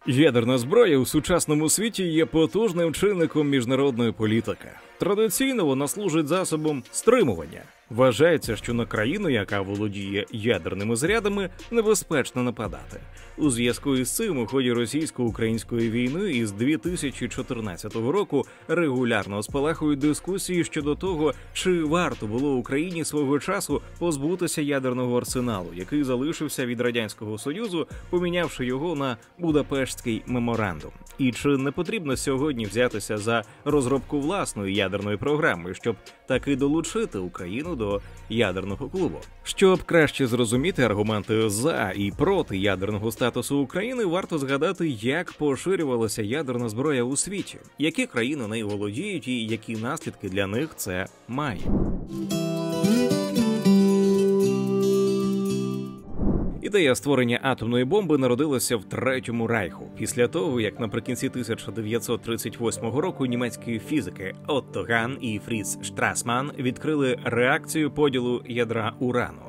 Ядерна зброя у сучасному світі є потужним чинником міжнародної політики. Традиційно вона служить засобом стримування. Вважається, що на країну, яка володіє ядерними зарядами, небезпечно нападати. У зв'язку із цим у ході російсько-української війни із 2014 року регулярно спалахують дискусії щодо того, чи варто було Україні свого часу позбутися ядерного арсеналу, який залишився від Радянського Союзу, помінявши його на Будапештський меморандум. І чи не потрібно сьогодні взятися за розробку власної ядерної програми, щоб таки долучити Україну до ядерного клубу? Щоб краще зрозуміти аргументи за і проти ядерного статусу України, варто згадати, як поширювалася ядерна зброя у світі, які країни нею володіють і які наслідки для них це має. Ідея створення атомної бомби народилася в Третьому Рейху, після того, як наприкінці 1938 року німецькі фізики Отто Ган і Фріц Штрасман відкрили реакцію поділу ядра урану.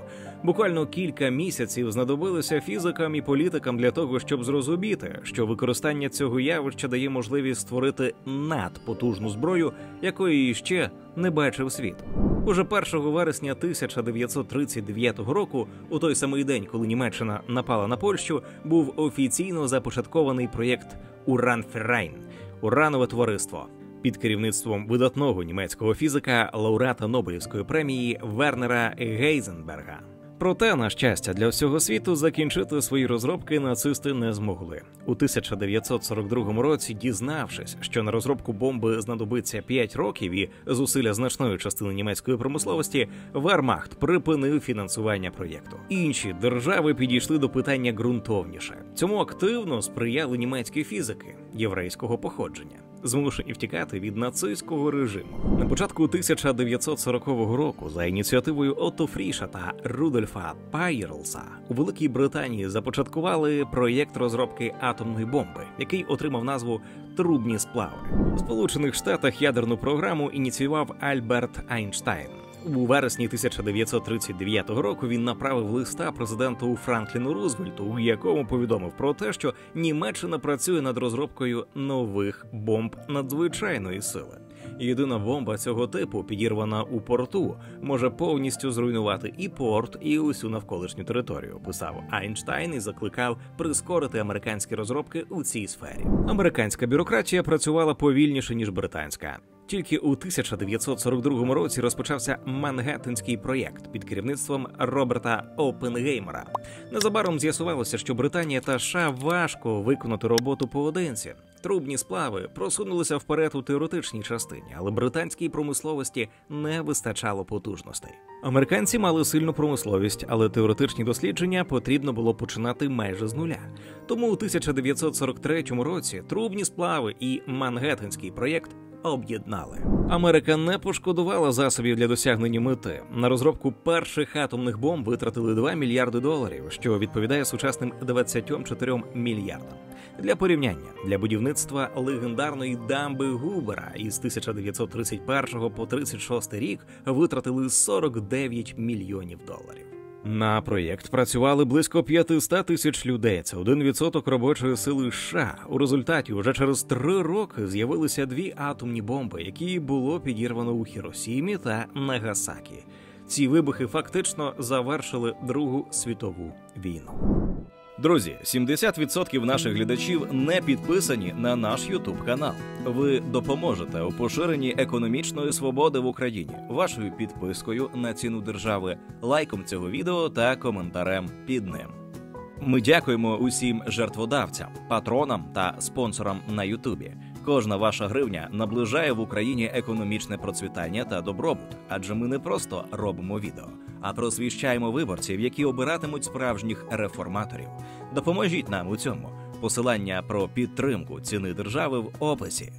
Буквально кілька місяців знадобилося фізикам і політикам для того, щоб зрозуміти, що використання цього явища дає можливість створити надпотужну зброю, якої ще не бачив світ. Уже 1 вересня 1939 року, у той самий день, коли Німеччина напала на Польщу, був офіційно започаткований проєкт «Уранферейн» – «Уранове товариство» під керівництвом видатного німецького фізика, лауреата Нобелівської премії Вернера Гейзенберга. Проте, на щастя для всього світу, закінчити свої розробки нацисти не змогли. У 1942 році, дізнавшись, що на розробку бомби знадобиться 5 років і зусилля значної частини німецької промисловості, Вермахт припинив фінансування проєкту. Інші держави підійшли до питання ґрунтовніше. Цьому активно сприяли німецькі фізики єврейського походження, змушені втікати від нацистського режиму. На початку 1940 року за ініціативою Отто Фріша та Рудольфа Пайерлса у Великій Британії започаткували проєкт розробки атомної бомби, який отримав назву «Трубні сплави». У Сполучених Штатах ядерну програму ініціював Альберт Айнштайн. У вересні 1939 року він направив листа президенту Франкліну Рузвельту, у якому повідомив про те, що Німеччина працює над розробкою нових бомб надзвичайної сили. Єдина бомба цього типу, підірвана у порту, може повністю зруйнувати і порт, і усю навколишню територію, писав Айнштайн і закликав прискорити американські розробки у цій сфері. Американська бюрократія працювала повільніше, ніж британська. Тільки у 1942 році розпочався Мангеттенський проєкт під керівництвом Роберта Оппенгеймера. Незабаром з'ясувалося, що Британія та США важко виконати роботу поодинці. Трубні сплави просунулися вперед у теоретичній частині, але британській промисловості не вистачало потужностей. Американці мали сильну промисловість, але теоретичні дослідження потрібно було починати майже з нуля. Тому у 1943 році трубні сплави і Мангеттенський проєкт об'єднали. Америка не пошкодувала засобів для досягнення мети. На розробку перших атомних бомб витратили $2 мільярди, що відповідає сучасним 24 мільярдам. Для порівняння, для будівництва легендарної дамби Губера із 1931 по 36 рік витратили $49 мільйонів. На проєкт працювали близько 500 тисяч людей, це 1% робочої сили США. У результаті уже через 3 роки з'явилися 2 атомні бомби, які було підірвано у Хіросімі та Нагасакі. Ці вибухи фактично завершили Другу світову війну. Друзі, 70% наших глядачів не підписані на наш YouTube-канал. Ви допоможете у поширенні економічної свободи в Україні вашою підпискою на ціну держави, лайком цього відео та коментарем під ним. Ми дякуємо усім жертводавцям, патронам та спонсорам на Ютубі. Кожна ваша гривня наближає в Україні економічне процвітання та добробут, адже ми не просто робимо відео, а просвіщаємо виборців, які обиратимуть справжніх реформаторів. Допоможіть нам у цьому. Посилання про підтримку ціни держави в описі.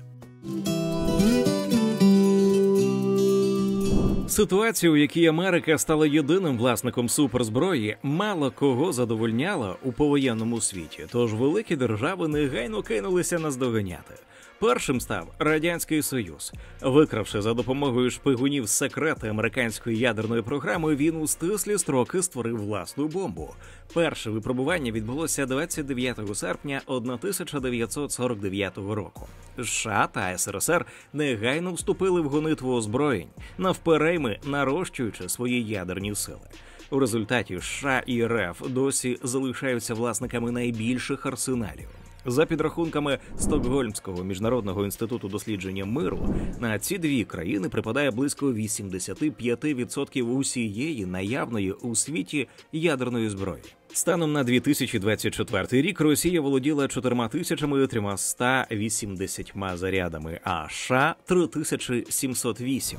Ситуація, у якій Америка стала єдиним власником суперзброї, мало кого задовольняла у повоєнному світі, тож великі держави негайно кинулися наздоганяти. Першим став Радянський Союз. Викравши за допомогою шпигунів секрети американської ядерної програми, він у стислі строки створив власну бомбу. Перше випробування відбулося 29 серпня 1949 року. США та СРСР негайно вступили в гонитву озброєнь, навперейми нарощуючи свої ядерні сили. У результаті США і РФ досі залишаються власниками найбільших арсеналів. За підрахунками Стокгольмського міжнародного інституту дослідження миру, на ці дві країни припадає близько 85% усієї наявної у світі ядерної зброї. Станом на 2024 рік Росія володіла 4380 зарядами, а США – 3708.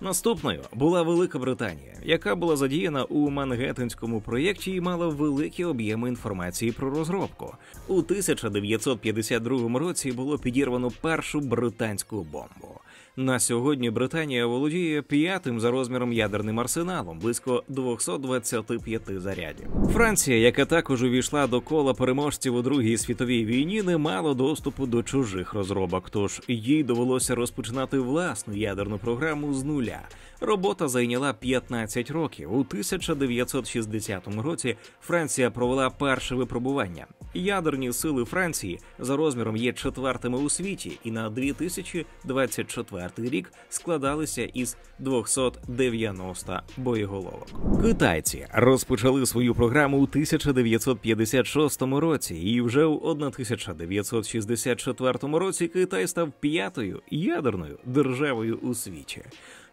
Наступною була Велика Британія, яка була задіяна у Мангеттенському проєкті і мала великі об'єми інформації про розробку. У 1952 році було підірвано першу британську бомбу. На сьогодні Британія володіє п'ятим за розміром ядерним арсеналом, близько 225 зарядів. Франція, яка також увійшла до кола переможців у Другій світовій війні, не мала доступу до чужих розробок, тож їй довелося розпочинати власну ядерну програму з нуля. Робота зайняла 15 років. У 1960 році Франція провела перше випробування. Ядерні сили Франції за розміром є четвертими у світі і на 2024 рік складалися із 290 боєголовок. Китайці розпочали свою програму у 1956 році, і вже у 1964 році Китай став п'ятою ядерною державою у світі.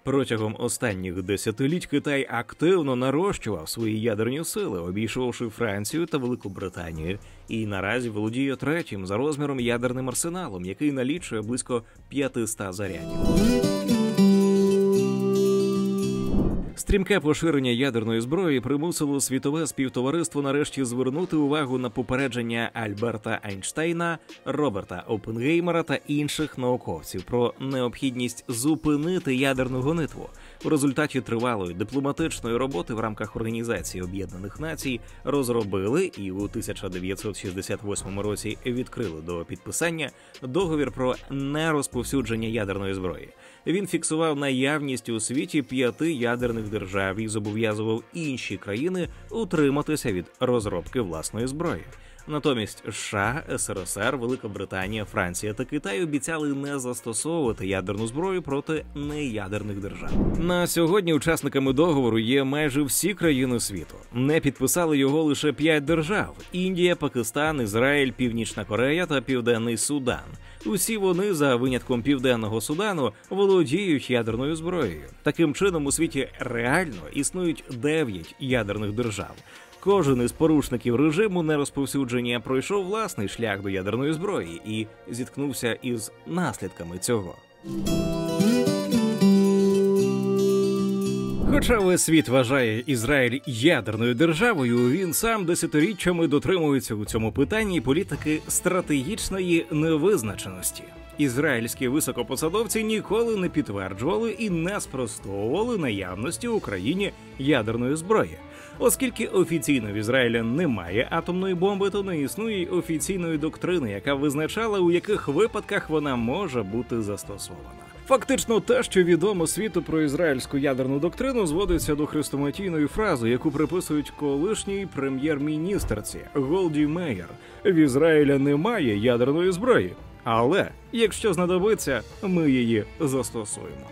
Протягом останніх десятиліть Китай активно нарощував свої ядерні сили, обійшовши Францію та Велику Британію, і наразі володіє третім за розміром ядерним арсеналом, який налічує близько 500 зарядів. Стрімке поширення ядерної зброї примусило світове співтовариство нарешті звернути увагу на попередження Альберта Ейнштейна, Роберта Оппенгеймера та інших науковців про необхідність зупинити ядерну гонитву. У результаті тривалої дипломатичної роботи в рамках Організації Об'єднаних Націй розробили і у 1968 році відкрили до підписання договір про нерозповсюдження ядерної зброї. Він фіксував наявність у світі 5 ядерних держав і зобов'язував інші країни утриматися від розробки власної зброї. Натомість США, СРСР, Велика Британія, Франція та Китай обіцяли не застосовувати ядерну зброю проти неядерних держав. На сьогодні учасниками договору є майже всі країни світу. Не підписали його лише 5 держав – Індія, Пакистан, Ізраїль, Північна Корея та Південний Судан. Усі вони, за винятком Південного Судану, володіють ядерною зброєю. Таким чином, у світі реально існують 9 ядерних держав. Кожен із порушників режиму нерозповсюдження пройшов власний шлях до ядерної зброї і зіткнувся із наслідками цього. Хоча весь світ вважає Ізраїль ядерною державою, він сам десятиріччями дотримується у цьому питанні політики стратегічної невизначеності. Ізраїльські високопосадовці ніколи не підтверджували і не спростовували наявності в Україні ядерної зброї. Оскільки офіційно в Ізраїля немає атомної бомби, то не існує офіційної доктрини, яка визначала, у яких випадках вона може бути застосована. Фактично, те, що відомо світу про ізраїльську ядерну доктрину, зводиться до хрестоматійної фрази, яку приписують колишній прем'єр-міністерці Голді Меїр: «В Ізраїля немає ядерної зброї, але, якщо знадобиться, ми її застосуємо».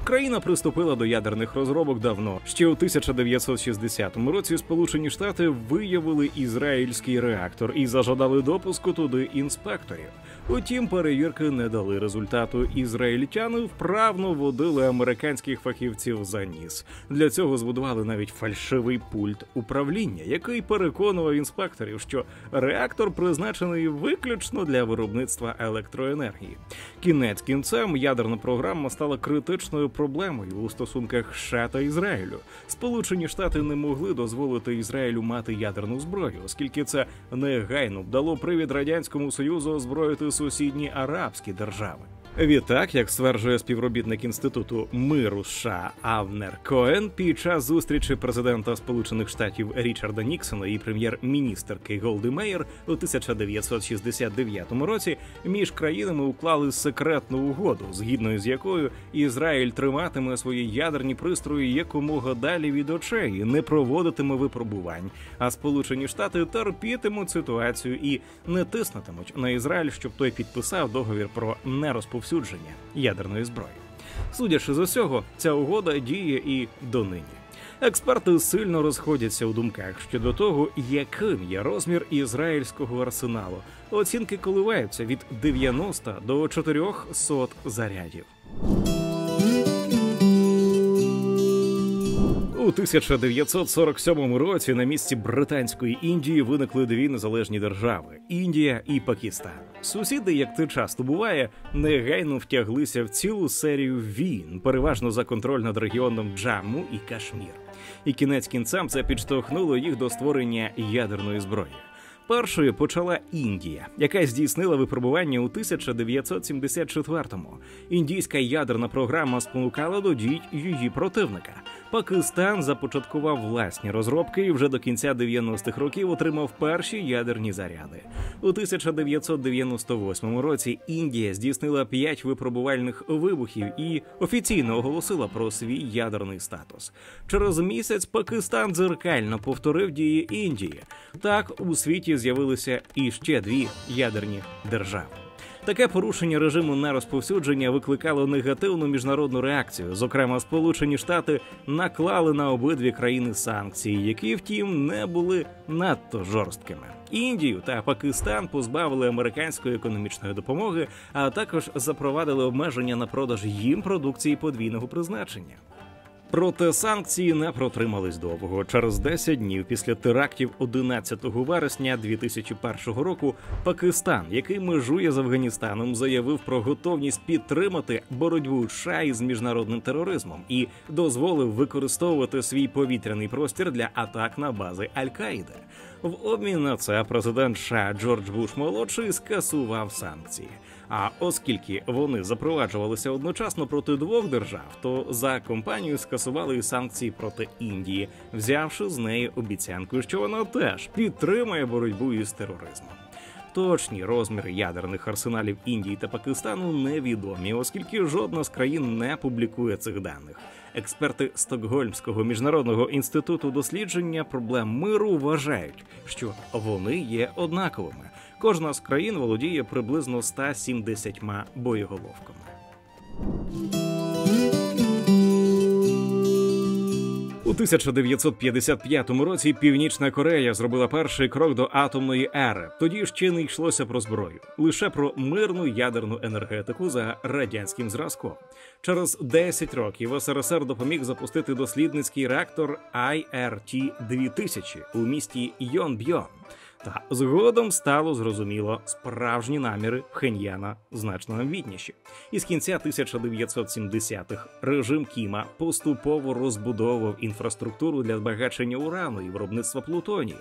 Країна приступила до ядерних розробок давно. Ще у 1960 році Сполучені Штати виявили ізраїльський реактор і зажадали допуску туди інспекторів. Утім, перевірки не дали результату. Ізраїльтяни вправно водили американських фахівців за ніс. Для цього збудували навіть фальшивий пульт управління, який переконував інспекторів, що реактор призначений виключно для виробництва електроенергії. Кінець кінцем ядерна програма стала критичною проблемою у стосунках США та Ізраїлю. Сполучені Штати не могли дозволити Ізраїлю мати ядерну зброю, оскільки це негайно дало привід Радянському Союзу озброїти сусідні арабські держави. Відтак, як стверджує співробітник Інституту миру США Авнер Коен, під час зустрічі президента Сполучених Штатів Річарда Ніксона і прем'єр-міністерки Голди Меїр у 1969 році між країнами уклали секретну угоду, згідно з якою Ізраїль триматиме свої ядерні пристрої якомога далі від очей і не проводитиме випробувань, а Сполучені Штати терпітимуть ситуацію і не тиснутимуть на Ізраїль, щоб той підписав договір про нерозповсюдження ядерної зброї. Судячи з усього, ця угода діє і донині. Експерти сильно розходяться у думках щодо того, яким є розмір ізраїльського арсеналу. Оцінки коливаються від 90 до 400 зарядів. У 1947 році на місці британської Індії виникли дві незалежні держави – Індія і Пакистан. Сусіди, як це часто буває, негайно втяглися в цілу серію війн, переважно за контроль над регіоном Джамму і Кашмір. І кінець кінцем це підштовхнуло їх до створення ядерної зброї. Першою почала Індія, яка здійснила випробування у 1974-му. Індійська ядерна програма спонукала до дій її противника. Пакистан започаткував власні розробки і вже до кінця 90-х років отримав перші ядерні заряди. У 1998 році Індія здійснила 5 випробувальних вибухів і офіційно оголосила про свій ядерний статус. Через місяць Пакистан дзеркально повторив дії Індії. Так у світі з'явилися іще дві ядерні держави. Таке порушення режиму нерозповсюдження викликало негативну міжнародну реакцію. Зокрема, Сполучені Штати наклали на обидві країни санкції, які, втім, не були надто жорсткими. Індію та Пакистан позбавили американської економічної допомоги, а також запровадили обмеження на продаж їм продукції подвійного призначення. Проте санкції не протримались довго. Через 10 днів після терактів 11 вересня 2001 року Пакистан, який межує з Афганістаном, заявив про готовність підтримати боротьбу США із міжнародним тероризмом і дозволив використовувати свій повітряний простір для атак на бази Аль-Каїди. В обмін на це президент США Джордж Буш-молодший скасував санкції. А оскільки вони запроваджувалися одночасно проти двох держав, то за компанію скасували і санкції проти Індії, взявши з неї обіцянку, що вона теж підтримує боротьбу із тероризмом. Точні розміри ядерних арсеналів Індії та Пакистану невідомі, оскільки жодна з країн не публікує цих даних. Експерти Стокгольмського міжнародного інституту дослідження проблем миру вважають, що вони є однаковими. Кожна з країн володіє приблизно 170 боєголовками. У 1955 році Північна Корея зробила перший крок до атомної ери. Тоді ще не йшлося про зброю, лише про мирну ядерну енергетику за радянським зразком. Через 10 років СРСР допоміг запустити дослідницький реактор IRT-2000 у місті Йонбйон. Та згодом стало зрозуміло, справжні наміри Пхеньяна значно амбітніші. Із кінця 1970-х режим Кіма поступово розбудовував інфраструктуру для збагачення урану і виробництва плутонію.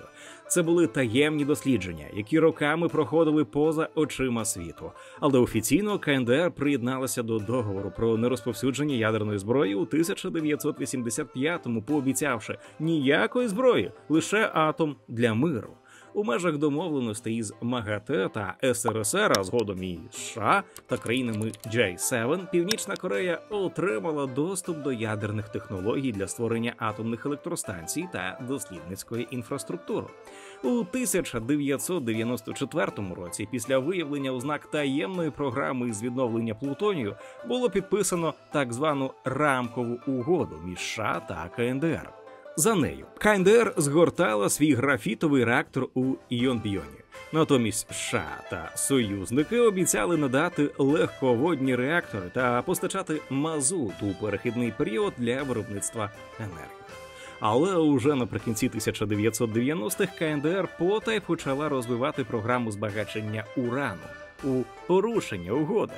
Це були таємні дослідження, які роками проходили поза очима світу. Але офіційно КНДР приєдналася до договору про нерозповсюдження ядерної зброї у 1985-му, пообіцявши ніякої зброї, лише атом для миру. У межах домовленостей із МАГАТЕ та СРСР, а згодом і США та країнами J7, Північна Корея отримала доступ до ядерних технологій для створення атомних електростанцій та дослідницької інфраструктури. У 1994 році, після виявлення ознак таємної програми з відновлення плутонію, було підписано так звану рамкову угоду між США та КНДР. За нею КНДР згортала свій графітовий реактор у Йонбйоні. Натомість США та союзники обіцяли надати легководні реактори та постачати мазут у перехідний період для виробництва енергії. Але уже наприкінці 1990-х КНДР потай почала розвивати програму збагачення урану у порушення угоди.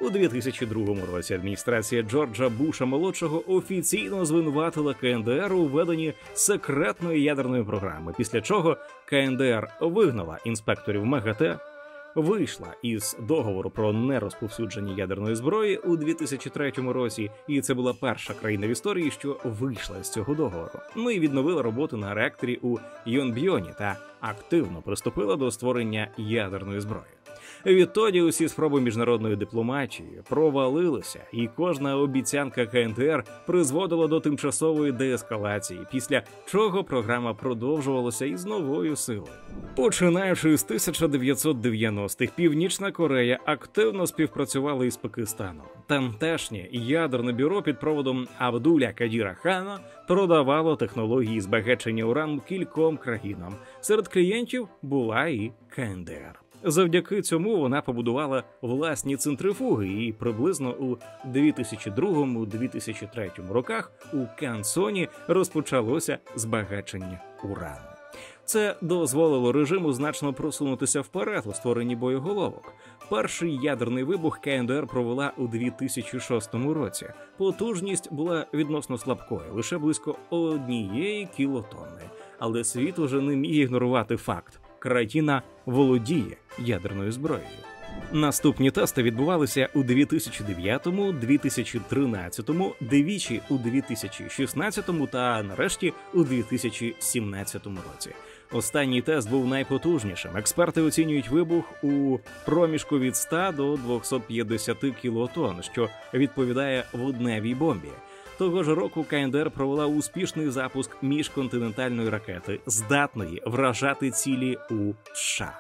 У 2002 році адміністрація Джорджа Буша-молодшого офіційно звинуватила КНДР у введенні секретної ядерної програми, після чого КНДР вигнала інспекторів МАГАТЕ, вийшла із договору про нерозповсюдження ядерної зброї у 2003 році, і це була перша країна в історії, що вийшла з цього договору. Ну і відновила роботу на реакторі у Йонбйоні та активно приступила до створення ядерної зброї. Відтоді усі спроби міжнародної дипломатії провалилися, і кожна обіцянка КНДР призводила до тимчасової деескалації, після чого програма продовжувалася із новою силою. Починаючи з 1990-х, Північна Корея активно співпрацювала із Пакистаном. Тамтешнє ядерне бюро під проводом Абдуля Кадіра Хана продавало технології збагачення урану кільком країнам. Серед клієнтів була і КНДР. Завдяки цьому вона побудувала власні центрифуги, і приблизно у 2002-2003 роках у Кансоні розпочалося збагачення урану. Це дозволило режиму значно просунутися вперед у створенні боєголовок. Перший ядерний вибух КНДР провела у 2006 році. Потужність була відносно слабкою, лише близько 1 кілотонни. Але світ уже не міг ігнорувати факт. Країна володіє ядерною зброєю. Наступні тести відбувалися у 2009, 2013, двічі у 2016 та нарешті у 2017 році. Останній тест був найпотужнішим. Експерти оцінюють вибух у проміжку від 100 до 250 кілотонн, що відповідає водневій бомбі. Того ж року КНДР провела успішний запуск міжконтинентальної ракети, здатної вражати цілі у США.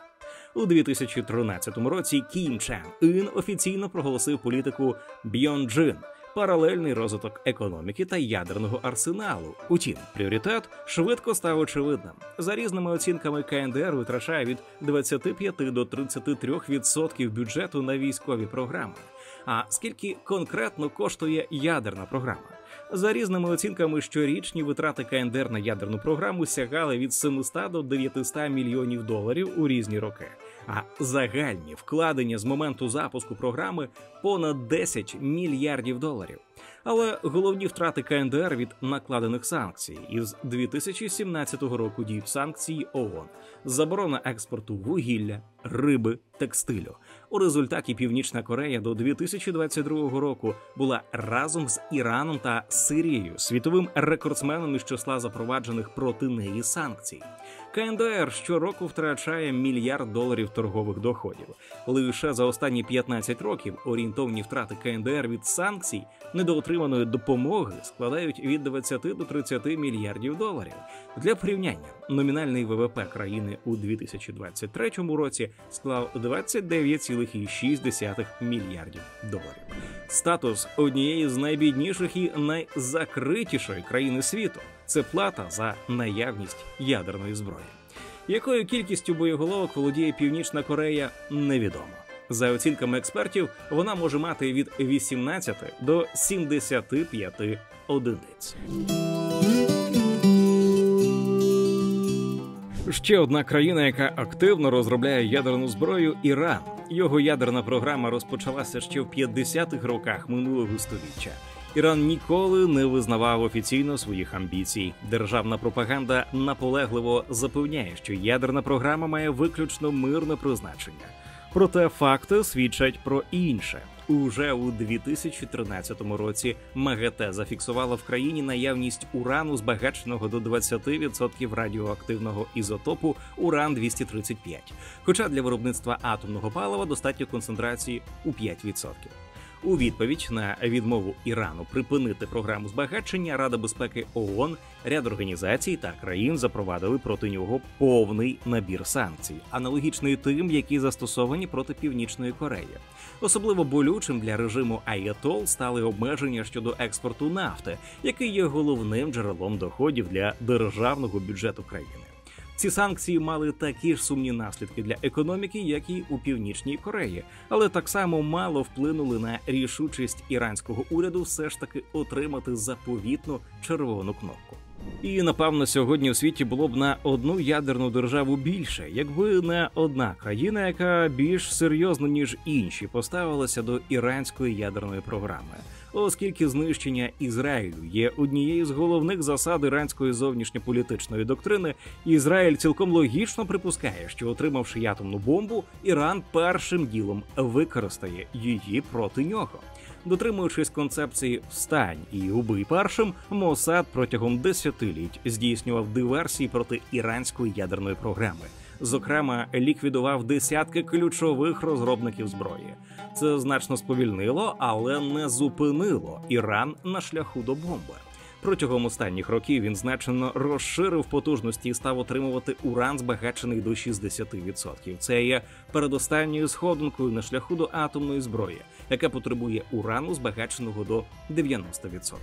У 2013 році Кім Чен Ін офіційно проголосив політику Бьонджин – паралельний розвиток економіки та ядерного арсеналу. Утім, пріоритет швидко став очевидним. За різними оцінками, КНДР витрачає від 25 до 33% бюджету на військові програми. А скільки конкретно коштує ядерна програма? За різними оцінками, щорічні витрати КНДР на ядерну програму сягали від 700 до 900 мільйонів доларів у різні роки. А загальні вкладення з моменту запуску програми – понад 10 мільярдів доларів. Але головні втрати КНДР від накладених санкцій. Із 2017 року діють санкції ООН. Заборона експорту вугілля, риби, текстилю. У результаті Північна Корея до 2022 року була разом з Іраном та Сирією світовим рекордсменом із числа запроваджених проти неї санкцій. КНДР щороку втрачає $1 мільярд торгових доходів. Лише за останні 15 років орієнтовні втрати КНДР від санкцій недоотриманої допомоги складають від 20 до 30 мільярдів доларів. Для порівняння, номінальний ВВП країни у 2023 році склав 29,6 мільярдів доларів. Статус однієї з найбідніших і найзакритішої країни світу – це плата за наявність ядерної зброї. Якою кількістю боєголовок володіє Північна Корея – невідомо. За оцінками експертів, вона може мати від 18 до 75 одиниць. Ще одна країна, яка активно розробляє ядерну зброю – Іран. Його ядерна програма розпочалася ще в 50-х роках минулого століття. Іран ніколи не визнавав офіційно своїх амбіцій. Державна пропаганда наполегливо запевняє, що ядерна програма має виключно мирне призначення. Проте факти свідчать про інше. Уже у 2013 році МАГАТЕ зафіксувала в країні наявність урану, збагаченого до 20% радіоактивного ізотопу уран-235. Хоча для виробництва атомного палива достатньо концентрації у 5%. У відповідь на відмову Ірану припинити програму збагачення, Рада безпеки ООН, ряд організацій та країн запровадили проти нього повний набір санкцій, аналогічний тим, які застосовані проти Північної Кореї. Особливо болючим для режиму Аятол стали обмеження щодо експорту нафти, який є головним джерелом доходів для державного бюджету країни. Ці санкції мали такі ж сумні наслідки для економіки, як і у Північній Кореї, але так само мало вплинули на рішучість іранського уряду все ж таки отримати заповітну червону кнопку. І, напевно, сьогодні у світі було б на одну ядерну державу більше, якби не одна країна, яка більш серйозно, ніж інші, поставилася до іранської ядерної програми. оскільки знищення Ізраїлю є однією з головних засад іранської зовнішньополітичної доктрини, Ізраїль цілком логічно припускає, що, отримавши атомну бомбу, Іран першим ділом використає її проти нього. Дотримуючись концепції «встань і убий першим», Моссад протягом десятиліть здійснював диверсії проти іранської ядерної програми. Зокрема, ліквідував десятки ключових розробників зброї. Це значно сповільнило, але не зупинило Іран на шляху до бомби. Протягом останніх років він значно розширив потужності і став отримувати уран, збагачений до 60%. Це є передостанньою сходинкою на шляху до атомної зброї, яка потребує урану, збагаченого до 90%.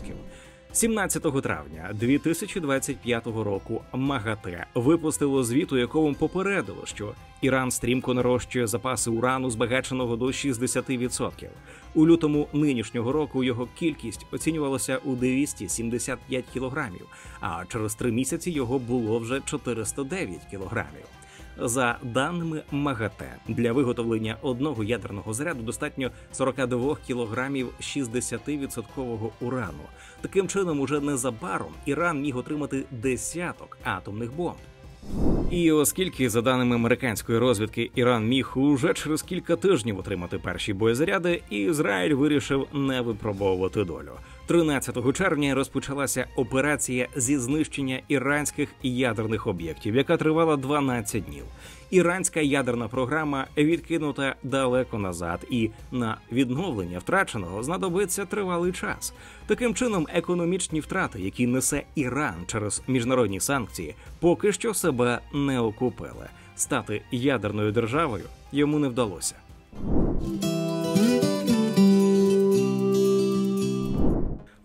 17 травня 2025 року МАГАТЕ випустило звіт, у якому попередило, що Іран стрімко нарощує запаси урану, збагаченого до 60%. У лютому нинішнього року його кількість оцінювалася у 275 кілограмів, а через 3 місяці його було вже 409 кілограмів. За даними МАГАТЕ, для виготовлення одного ядерного заряду достатньо 42 кілограмів 60% урану. Таким чином, уже незабаром Іран міг отримати десяток атомних бомб. І оскільки, за даними американської розвідки, Іран міг уже через кілька тижнів отримати перші боєзаряди, Ізраїль вирішив не випробовувати долю. 13 червня розпочалася операція зі знищення іранських ядерних об'єктів, яка тривала 12 днів. Іранська ядерна програма відкинута далеко назад, і на відновлення втраченого знадобиться тривалий час. Таким чином, економічні втрати, які несе Іран через міжнародні санкції, поки що себе не окупили. Стати ядерною державою йому не вдалося.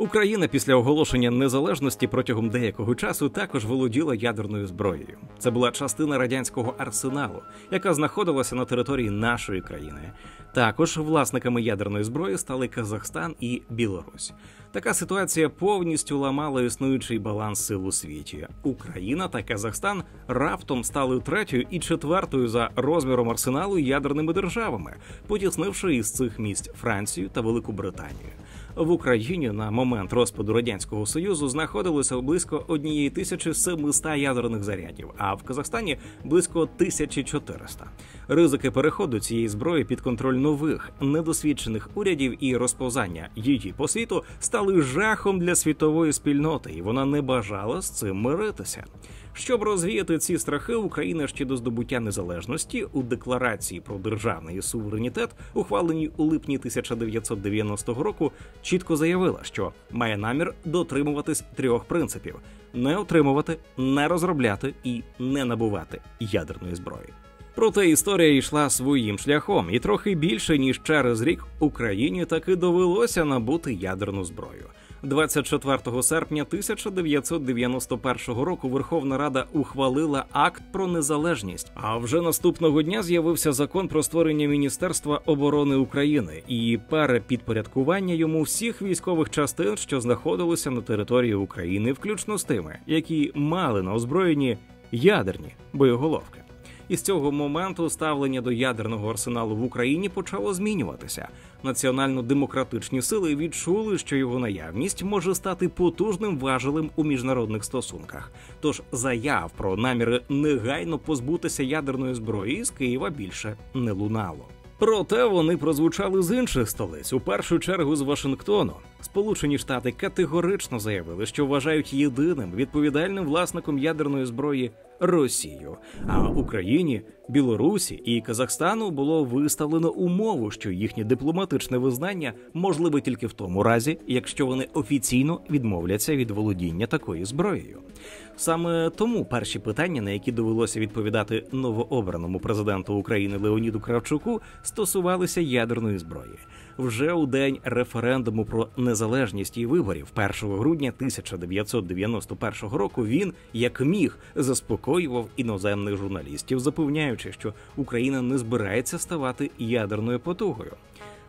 Україна після оголошення незалежності протягом деякого часу також володіла ядерною зброєю. Це була частина радянського арсеналу, яка знаходилася на території нашої країни. Також власниками ядерної зброї стали Казахстан і Білорусь. Така ситуація повністю ламала існуючий баланс сил у світі. Україна та Казахстан раптом стали третьою і четвертою за розміром арсеналу ядерними державами, потіснивши із цих місць Францію та Велику Британію. В Україні на момент розпаду Радянського Союзу знаходилося близько 1700 ядерних зарядів, а в Казахстані – близько 1400. Ризики переходу цієї зброї під контроль нових, недосвідчених урядів і розповзання її по світу стали жахом для світової спільноти, і вона не бажала з цим миритися. Щоб розвіяти ці страхи, Україна ще до здобуття незалежності у Декларації про державний суверенітет, ухваленій у липні 1990 року, чітко заявила, що має намір дотримуватись 3 принципів – не отримувати, не розробляти і не набувати ядерної зброї. Проте історія йшла своїм шляхом, і трохи більше, ніж через рік, Україні таки довелося набути ядерну зброю. 24 серпня 1991 року Верховна Рада ухвалила акт про незалежність, а вже наступного дня з'явився закон про створення Міністерства оборони України і перепідпорядкування йому всіх військових частин, що знаходилися на території України, включно з тими, які мали на озброєнні ядерні боєголовки. І з цього моменту ставлення до ядерного арсеналу в Україні почало змінюватися. Національно-демократичні сили відчули, що його наявність може стати потужним важелем у міжнародних стосунках. Тож заяв про наміри негайно позбутися ядерної зброї з Києва більше не лунало. Проте вони прозвучали з інших столиць, у першу чергу з Вашингтону. Сполучені Штати категорично заявили, що вважають єдиним відповідальним власником ядерної зброї Росію, а Україні, Білорусі і Казахстану було виставлено умову, що їхнє дипломатичне визнання можливе тільки в тому разі, якщо вони офіційно відмовляться від володіння такою зброєю. Саме тому перші питання, на які довелося відповідати новообраному президенту України Леоніду Кравчуку, стосувалися ядерної зброї. Вже у день референдуму про незалежність і виборів 1 грудня 1991 року він, як міг, заспокоював іноземних журналістів, запевняючи, що Україна не збирається ставати ядерною потугою.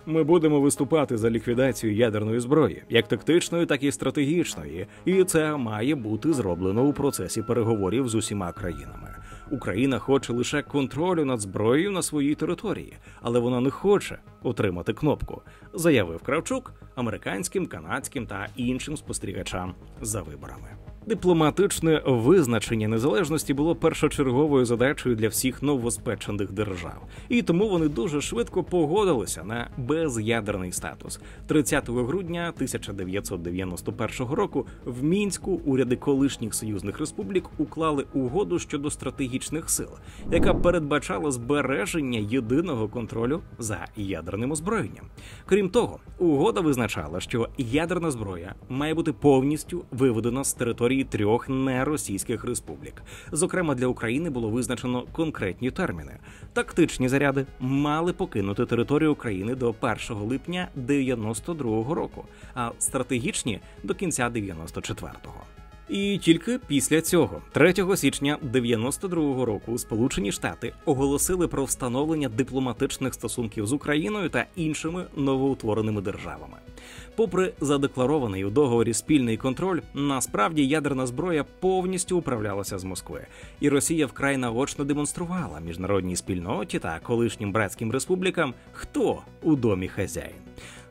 Ми будемо виступати за ліквідацію ядерної зброї, як тактичної, так і стратегічної, і це має бути зроблено у процесі переговорів з усіма країнами. Україна хоче лише контролю над зброєю на своїй території, але вона не хоче отримати кнопку, заявив Кравчук американським, канадським та іншим спостерігачам за виборами. Дипломатичне визначення незалежності було першочерговою задачею для всіх новоспечених держав, і тому вони дуже швидко погодилися на без'ядерний статус. 30 грудня 1991 року в Мінську уряди колишніх союзних республік уклали угоду щодо стратегічних сил, яка передбачала збереження єдиного контролю за ядерним озброєнням. Крім того, угода визначала, що ядерна зброя має бути повністю виведена з території 3 неросійських республік. Зокрема, для України було визначено конкретні терміни. Тактичні заряди мали покинути територію України до 1 липня 1992 року, а стратегічні – до кінця 1994-го. І тільки після цього, 3 січня 1992 року, Сполучені Штати оголосили про встановлення дипломатичних стосунків з Україною та іншими новоутвореними державами. Попри задекларований у договорі спільний контроль, насправді ядерна зброя повністю управлялася з Москви. І Росія вкрай наочно демонструвала міжнародній спільноті та колишнім братським республікам, хто у домі хазяїн.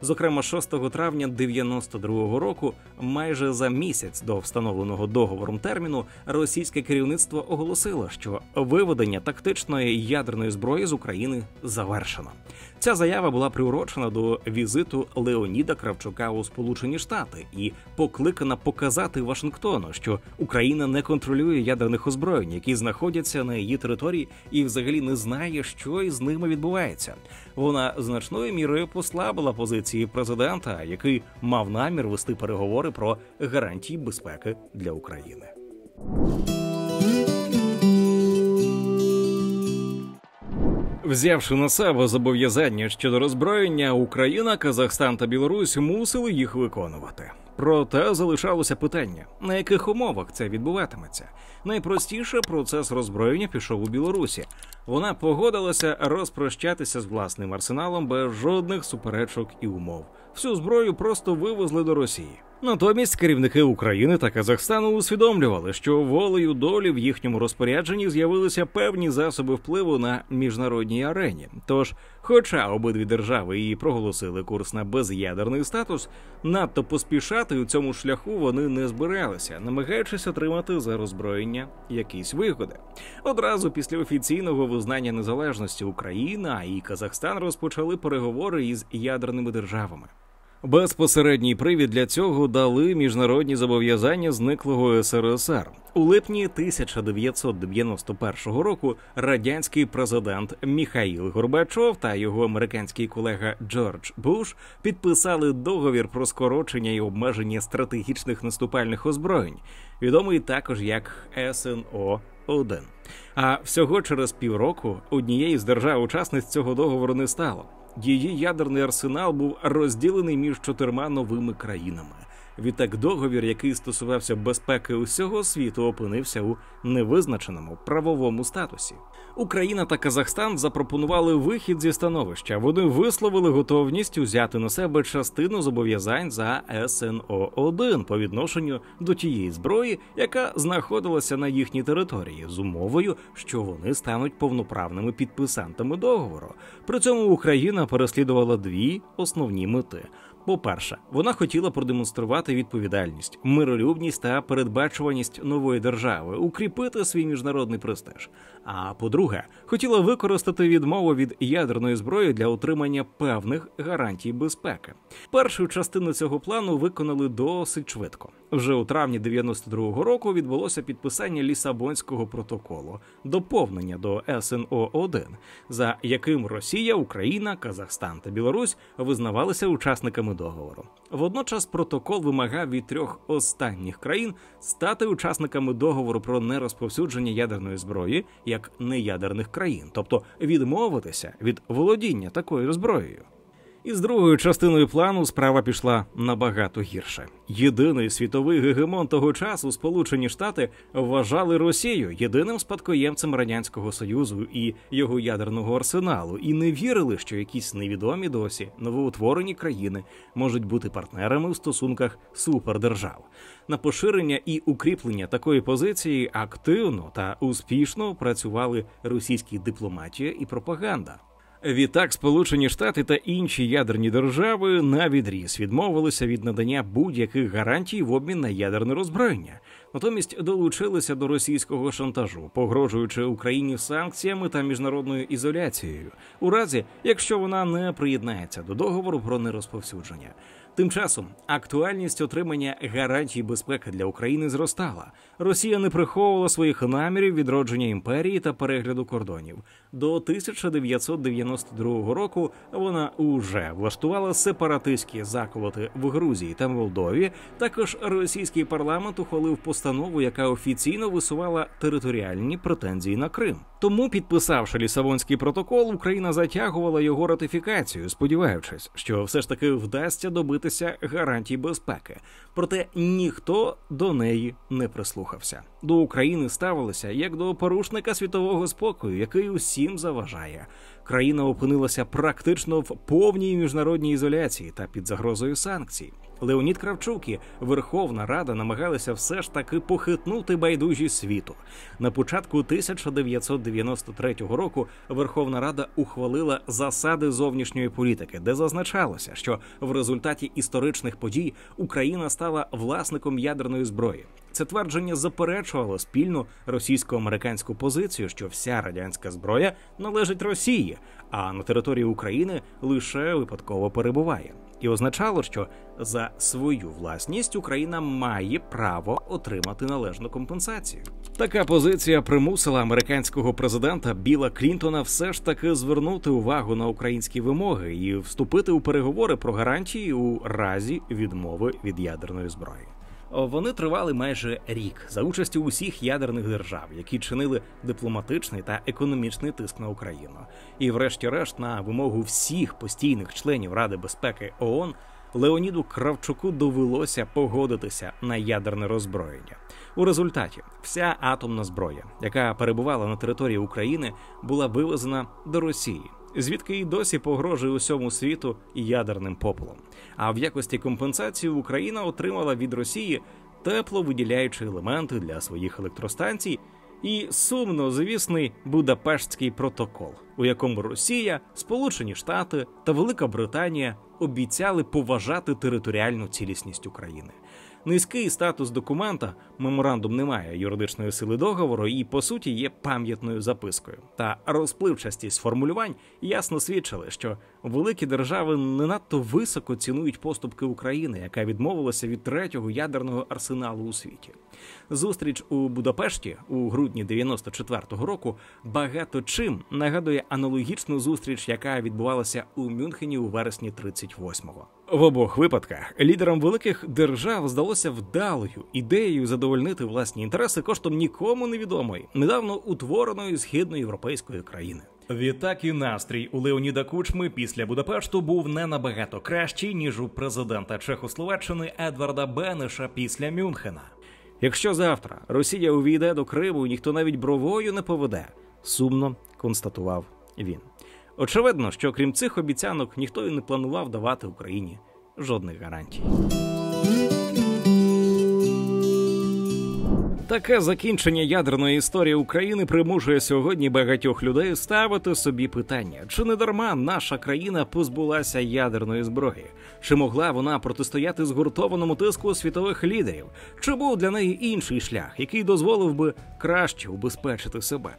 Зокрема, 6 травня 1992 року, майже за місяць до встановленого договором терміну, російське керівництво оголосило, що виведення тактичної ядерної зброї з України завершено. Ця заява була приурочена до візиту Леоніда Кравчука у Сполучені Штати і покликана показати Вашингтону, що Україна не контролює ядерних озброєнь, які знаходяться на її території, і взагалі не знає, що із ними відбувається. Вона значною мірою послабила позиції президента, який мав намір вести переговори про гарантії безпеки для України. Взявши на себе зобов'язання щодо роззброєння, Україна, Казахстан та Білорусь мусили їх виконувати. Проте залишалося питання, на яких умовах це відбуватиметься. Найпростіше процес роззброєння пішов у Білорусі. Вона погодилася розпрощатися з власним арсеналом без жодних суперечок і умов. Всю зброю просто вивезли до Росії. Натомість керівники України та Казахстану усвідомлювали, що волею долі в їхньому розпорядженні з'явилися певні засоби впливу на міжнародній арені. Тож, хоча обидві держави і проголосили курс на без'ядерний статус, надто поспішати у цьому шляху вони не збиралися, намагаючись отримати за роззброєння якісь вигоди. Одразу після офіційного визнання незалежності Україна і Казахстан розпочали переговори із ядерними державами. Безпосередній привід для цього дали міжнародні зобов'язання зниклого СРСР. У липні 1991 року радянський президент Міхаїл Горбачов та його американський колега Джордж Буш підписали договір про скорочення і обмеження стратегічних наступальних озброєнь, відомий також як СНО-1. А всього через півроку однієї з держав-учасниць цього договору не стало. Її ядерний арсенал був розділений між 4 новими країнами. Відтак договір, який стосувався безпеки усього світу, опинився у невизначеному правовому статусі. Україна та Казахстан запропонували вихід зі становища. Вони висловили готовність узяти на себе частину зобов'язань за СНО-1 по відношенню до тієї зброї, яка знаходилася на їхній території, з умовою, що вони стануть повноправними підписантами договору. При цьому Україна переслідувала 2 основні мети. По-перше, вона хотіла продемонструвати відповідальність, миролюбність та передбачуваність нової держави, укріпити свій міжнародний престиж. А по-друге, хотіла використати відмову від ядерної зброї для отримання певних гарантій безпеки. Першу частину цього плану виконали досить швидко. Вже у травні 1992 року відбулося підписання Лісабонського протоколу, доповнення до СНО-1, за яким Росія, Україна, Казахстан та Білорусь визнавалися учасниками договору. Водночас протокол вимагав від 3 останніх країн стати учасниками договору про нерозповсюдження ядерної зброї як неядерних країн, тобто відмовитися від володіння такою зброєю. Із другою частиною плану справа пішла набагато гірше. Єдиний світовий гегемон того часу, Сполучені Штати, вважали Росію єдиним спадкоємцем Радянського Союзу і його ядерного арсеналу, і не вірили, що якісь невідомі досі новоутворені країни можуть бути партнерами в стосунках супердержав. На поширення і укріплення такої позиції активно та успішно працювали російська дипломатія і пропаганда. Відтак, Сполучені Штати та інші ядерні держави навідріз відмовилися від надання будь-яких гарантій в обмін на ядерне роззброєння. Натомість долучилися до російського шантажу, погрожуючи Україні санкціями та міжнародною ізоляцією, у разі, якщо вона не приєднається до договору про нерозповсюдження. Тим часом актуальність отримання гарантій безпеки для України зростала. Росія не приховувала своїх намірів відродження імперії та перегляду кордонів. До 1992 року вона уже влаштувала сепаратистські заколоти в Грузії та Молдові. Також російський парламент ухвалив постанову, яка офіційно висувала територіальні претензії на Крим. Тому, підписавши Лісабонський протокол, Україна затягувала його ратифікацію, сподіваючись, що все ж таки вдасться добитися гарантій безпеки. Проте ніхто до неї не прислухався. До України ставилися як до порушника світового спокою, який усім заважає. Країна опинилася практично в повній міжнародній ізоляції та під загрозою санкцій. Леонід Кравчук і Верховна Рада намагалися все ж таки похитнути байдужість світу. На початку 1993 року Верховна Рада ухвалила засади зовнішньої політики, де зазначалося, що в результаті історичних подій Україна стала власником ядерної зброї. Це твердження заперечувало спільну російсько-американську позицію, що вся радянська зброя належить Росії, а на території України лише випадково перебуває. І означало, що за свою власність Україна має право отримати належну компенсацію. Така позиція примусила американського президента Білла Клінтона все ж таки звернути увагу на українські вимоги і вступити у переговори про гарантії у разі відмови від ядерної зброї. Вони тривали майже рік за участю усіх ядерних держав, які чинили дипломатичний та економічний тиск на Україну. І врешті-решт, на вимогу всіх постійних членів Ради безпеки ООН, Леоніду Кравчуку довелося погодитися на ядерне роззброєння. У результаті вся атомна зброя, яка перебувала на території України, була вивезена до Росії, звідки й досі погрожує усьому світу ядерним попелом. А в якості компенсації Україна отримала від Росії тепловиділяючі елементи для своїх електростанцій і сумнозвісний Будапештський протокол, у якому Росія, Сполучені Штати та Велика Британія обіцяли поважати територіальну цілісність України. Низький статус документа, меморандум не має юридичної сили договору і, по суті, є пам'ятною запискою. Та розпливчастість формулювань ясно свідчили, що великі держави не надто високо цінують поступки України, яка відмовилася від третього ядерного арсеналу у світі. Зустріч у Будапешті у грудні 94-го року багато чим нагадує аналогічну зустріч, яка відбувалася у Мюнхені у вересні 38-го. В обох випадках лідерам великих держав здалося вдалою ідеєю задовольнити власні інтереси коштом нікому невідомої, недавно утвореної східноєвропейської країни. Відтак і настрій у Леоніда Кучми після Будапешту був не набагато кращий, ніж у президента Чехословаччини Едварда Бенеша після Мюнхена. Якщо завтра Росія увійде до Криму, ніхто навіть бровою не поведе, сумно констатував він. Очевидно, що крім цих обіцянок, ніхто і не планував давати Україні жодних гарантій. Таке закінчення ядерної історії України примушує сьогодні багатьох людей ставити собі питання, чи не дарма наша країна позбулася ядерної зброї? Чи могла вона протистояти згуртованому тиску світових лідерів? Чи був для неї інший шлях, який дозволив би краще убезпечити себе?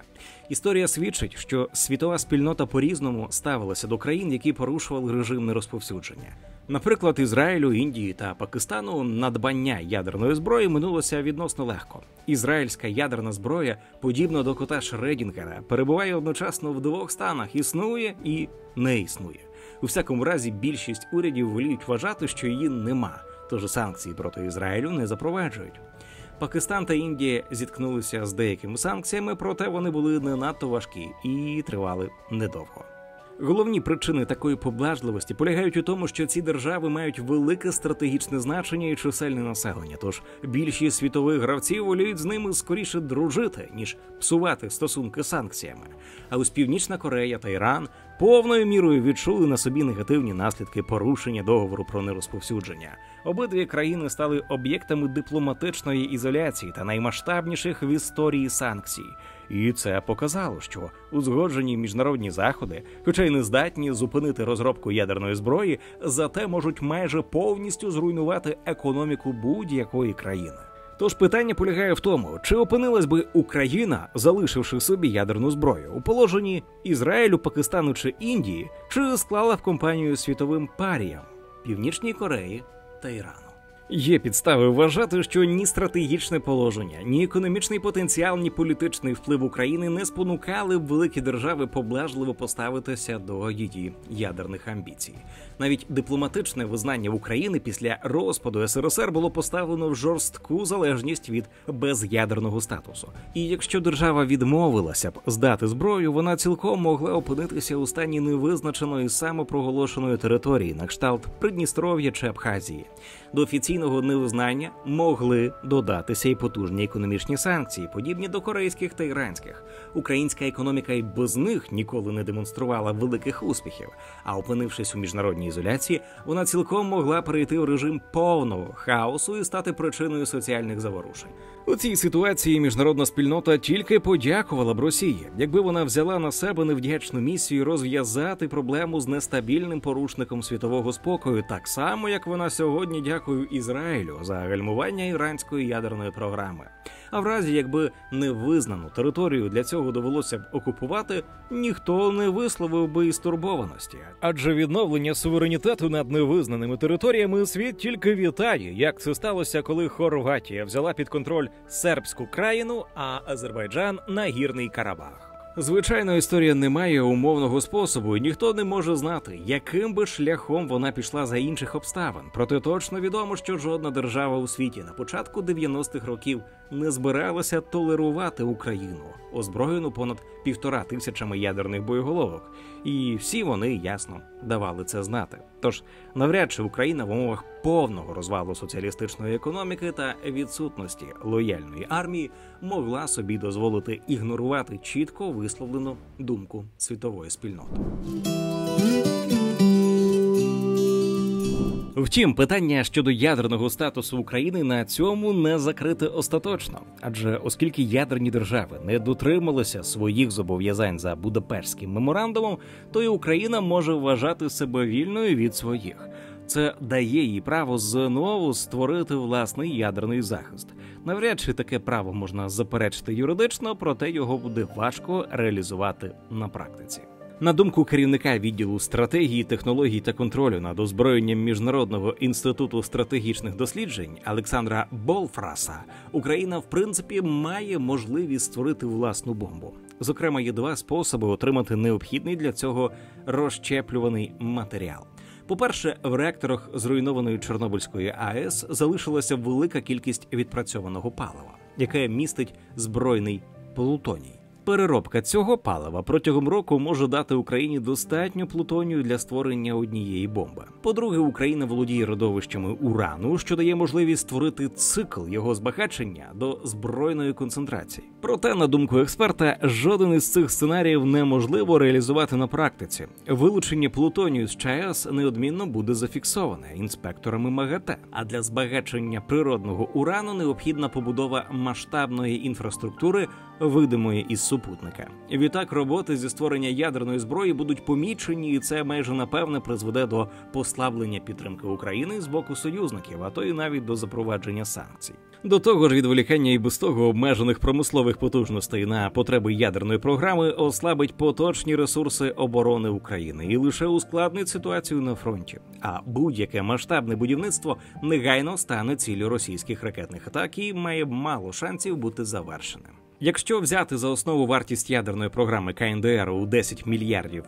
Історія свідчить, що світова спільнота по-різному ставилася до країн, які порушували режим нерозповсюдження. Наприклад, Ізраїлю, Індії та Пакистану надбання ядерної зброї минулося відносно легко. Ізраїльська ядерна зброя, подібно до кота Шредінгера, перебуває одночасно в двох станах – існує і не існує. У всякому разі, більшість урядів воліють вважати, що її нема, тож санкції проти Ізраїлю не запроваджують. Пакистан та Індія зіткнулися з деякими санкціями, проте вони були не надто важкі і тривали недовго. Головні причини такої поблажливості полягають у тому, що ці держави мають велике стратегічне значення і чисельне населення, тож більшість світових гравців воліють з ними скоріше дружити, ніж псувати стосунки санкціями. А ось Північна Корея та Іран повною мірою відчули на собі негативні наслідки порушення договору про нерозповсюдження. Обидві країни стали об'єктами дипломатичної ізоляції та наймасштабніших в історії санкцій. І це показало, що узгоджені міжнародні заходи, хоча й не здатні зупинити розробку ядерної зброї, зате можуть майже повністю зруйнувати економіку будь-якої країни. Тож питання полягає в тому, чи опинилась би Україна, залишивши собі ядерну зброю, у положенні Ізраїлю, Пакистану чи Індії, чи склала в компанію світовим паріям – Північній Кореї та Ірану. Є підстави вважати, що ні стратегічне положення, ні економічний потенціал, ні політичний вплив України не спонукали б великі держави поблажливо поставитися до її ядерних амбіцій. Навіть дипломатичне визнання України після розпаду СРСР було поставлено в жорстку залежність від безядерного статусу. І якщо держава відмовилася б здати зброю, вона цілком могла опинитися у стані невизначеної самопроголошеної території на кшталт Придністров'я чи Абхазії. До офіційного невизнання могли додатися і потужні економічні санкції, подібні до корейських та іранських. Українська економіка й без них ніколи не демонструвала великих успіхів, а опинившись у міжнародній ізоляції, вона цілком могла перейти в режим повного хаосу і стати причиною соціальних заворушень. У цій ситуації міжнародна спільнота тільки подякувала б Росії, якби вона взяла на себе невдячну місію розв'язати проблему з нестабільним порушником світового спокою, так само, як вона сьогодні дякує Ізраїлю за гальмування іранської ядерної програми. А в разі, якби невизнану територію для цього довелося б окупувати, ніхто не висловив би і стурбованості. Адже відновлення суверенітету над невизнаними територіями світ тільки вітає, як це сталося, коли Хорватія взяла під контроль сербську країну, а Азербайджан – Нагірний Карабах. Звичайно, історія не має умовного способу, і ніхто не може знати, яким би шляхом вона пішла за інших обставин. Проте точно відомо, що жодна держава у світі на початку 90-х років не збиралася толерувати Україну, озброєну понад 1500 ядерних боєголовок. І всі вони ясно давали це знати. Тож, навряд чи Україна в умовах повного розвалу соціалістичної економіки та відсутності лояльної армії могла собі дозволити ігнорувати чітко висловлену думку світової спільноти. Втім, питання щодо ядерного статусу України на цьому не закрите остаточно. Адже оскільки ядерні держави не дотрималися своїх зобов'язань за Будапештським меморандумом, то і Україна може вважати себе вільною від своїх. Це дає їй право знову створити власний ядерний захист. Навряд чи таке право можна заперечити юридично, проте його буде важко реалізувати на практиці. На думку керівника відділу стратегії, технологій та контролю над озброєнням Міжнародного інституту стратегічних досліджень Олександра Болфраса, Україна, в принципі, має можливість створити власну бомбу. Зокрема, є два способи отримати необхідний для цього розщеплюваний матеріал. По-перше, в реакторах зруйнованої Чорнобильської АЕС залишилася велика кількість відпрацьованого палива, яке містить збройний плутоній. Переробка цього палива протягом року може дати Україні достатньо плутонію для створення однієї бомби. По-друге, Україна володіє родовищами урану, що дає можливість створити цикл його збагачення до збройної концентрації. Проте, на думку експерта, жоден із цих сценаріїв неможливо реалізувати на практиці. Вилучення плутонію з ЧАЕС неодмінно буде зафіксоване інспекторами МАГАТЕ. А для збагачення природного урану необхідна побудова масштабної інфраструктури, видимої із супутника. Відтак, роботи зі створення ядерної зброї будуть помічені, і це майже напевне призведе до послаблення підтримки України з боку союзників, а то і навіть до запровадження санкцій. До того ж, відволікання і без того обмежених промислових потужностей на потреби ядерної програми ослабить поточні ресурси оборони України і лише ускладнить ситуацію на фронті. А будь-яке масштабне будівництво негайно стане ціллю російських ракетних атак і має мало шансів бути завершеним. Якщо взяти за основу вартість ядерної програми КНДР у $10 мільярдів,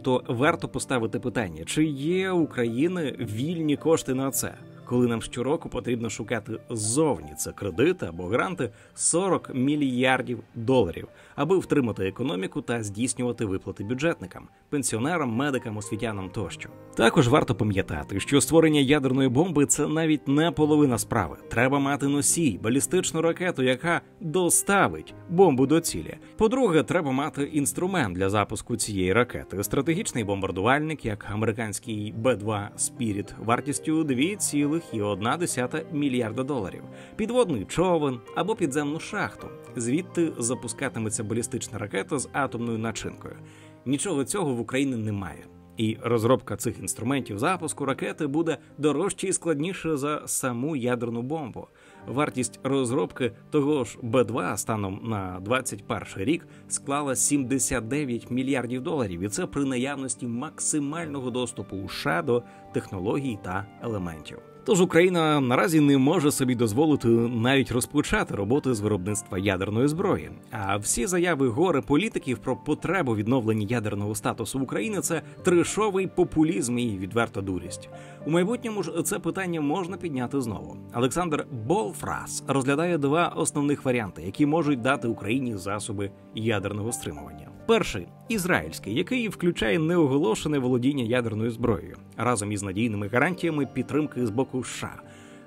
то варто поставити питання, чи є у України вільні кошти на це? коли нам щороку потрібно шукати ззовні, це кредити або гранти, 40 мільярдів доларів, аби втримати економіку та здійснювати виплати бюджетникам, пенсіонерам, медикам, освітянам тощо. Також варто пам'ятати, що створення ядерної бомби – це навіть не половина справи. Треба мати носій, балістичну ракету, яка доставить бомбу до цілі. По-друге, треба мати інструмент для запуску цієї ракети – стратегічний бомбардувальник, як американський Б-2 Spirit, вартістю 2,1 мільярда доларів, підводний човен або підземну шахту. Звідти запускатиметься балістична ракета з атомною начинкою. Нічого цього в Україні немає. І розробка цих інструментів запуску ракети буде дорожче і складніше за саму ядерну бомбу. Вартість розробки того ж Б-2 станом на 21 рік склала 79 мільярдів доларів, і це при наявності максимального доступу у США до технологій та елементів. Тож Україна наразі не може собі дозволити навіть розпочати роботи з виробництва ядерної зброї. А всі заяви гори політиків про потребу відновлення ядерного статусу України – це трешовий популізм і відверта дурість. У майбутньому ж це питання можна підняти знову. Олександр Болфрас розглядає два основних варіанти, які можуть дати Україні засоби ядерного стримування. Перший – ізраїльський, який включає неоголошене володіння ядерною зброєю, разом із надійними гарантіями підтримки з боку США.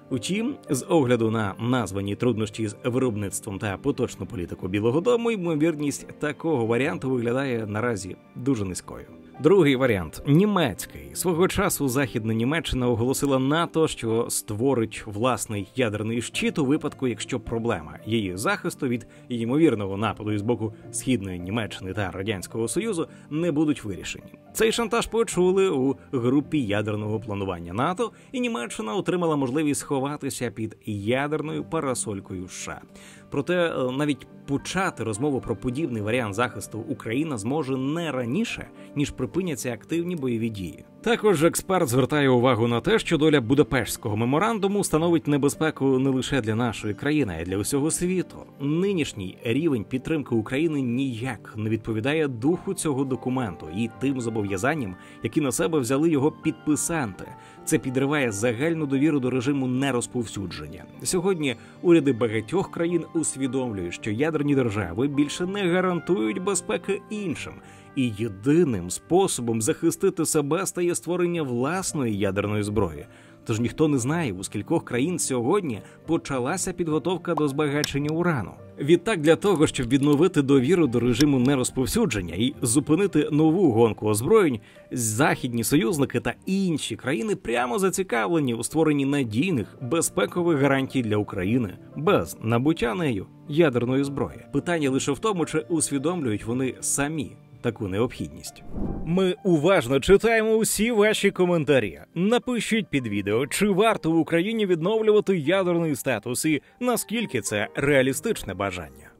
Утім, з огляду на названі труднощі з виробництвом та поточну політику Білого дому, ймовірність такого варіанту виглядає наразі дуже низькою. Другий варіант – німецький. Свого часу Західна Німеччина оголосила НАТО, що створить власний ядерний щит у випадку, якщо проблема її захисту від ймовірного нападу із боку Східної Німеччини та Радянського Союзу не будуть вирішені. Цей шантаж почули у групі ядерного планування НАТО, і Німеччина отримала можливість сховатися під ядерною парасолькою США. Проте навіть почати розмову про подібний варіант захисту Україна зможе не раніше, ніж припиняться активні бойові дії. Також експерт звертає увагу на те, що доля Будапештського меморандуму становить небезпеку не лише для нашої країни, а й для усього світу. Нинішній рівень підтримки України ніяк не відповідає духу цього документу і тим зобов'язанням, які на себе взяли його підписанти. Це підриває загальну довіру до режиму нерозповсюдження. Сьогодні уряди багатьох країн усвідомлюють, що ядерні держави більше не гарантують безпеки іншим. І єдиним способом захистити себе стає створення власної ядерної зброї. Тож ніхто не знає, у скількох країн сьогодні почалася підготовка до збагачення урану. Відтак, для того, щоб відновити довіру до режиму нерозповсюдження і зупинити нову гонку озброєнь, західні союзники та інші країни прямо зацікавлені у створенні надійних, безпекових гарантій для України без набуття нею ядерної зброї. Питання лише в тому, чи усвідомлюють вони самі таку необхідність. Ми уважно читаємо усі ваші коментарі. Напишіть під відео, чи варто в Україні відновлювати ядерний статус і наскільки це реалістичне бажання.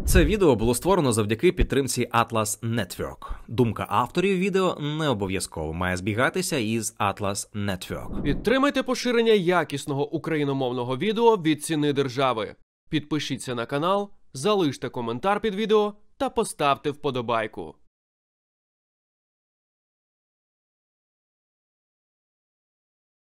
Це відео було створено завдяки підтримці Atlas Network. Думка авторів відео не обов'язково має збігатися із Atlas Network. Підтримайте поширення якісного україномовного відео від ціни держави. Підпишіться на канал, залиште коментар під відео та поставте вподобайку.